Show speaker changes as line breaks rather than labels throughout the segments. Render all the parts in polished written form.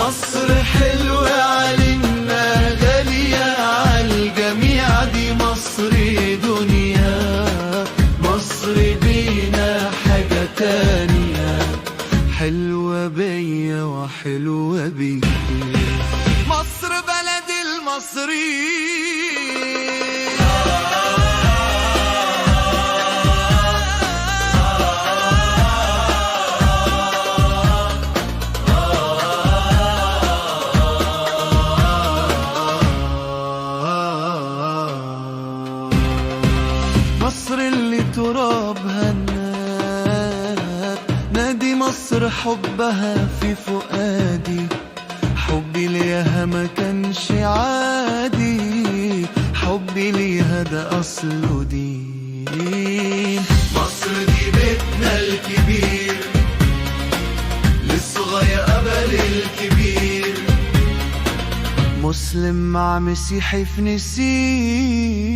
مصر حلوة علينا غالية عالجميع، دي مصر دنيا، مصر بينا حاجة تانية، حلوة بيا وحلوة بيك. مصر بلد المصريين. مصر اللي ترابها النار، نادي مصر حبها في فؤادي، حبي ليها ما كانش عادي، حبي ليها ده أصله دين. مصر دي بيتنا الكبير، للصغير قبل الكبير، مسلم مع مسيحي في نسيم،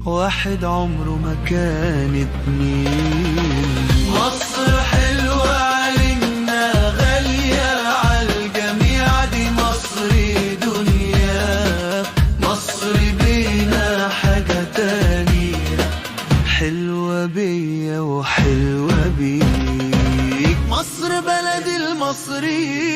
واحد عمره ما كان اتنين. مصر حلوة علينا غالية عالجميع، دي مصر دنيا، مصر بينا حاجة تانية، حلوة بيا وحلوة بيك. مصر بلد المصريين.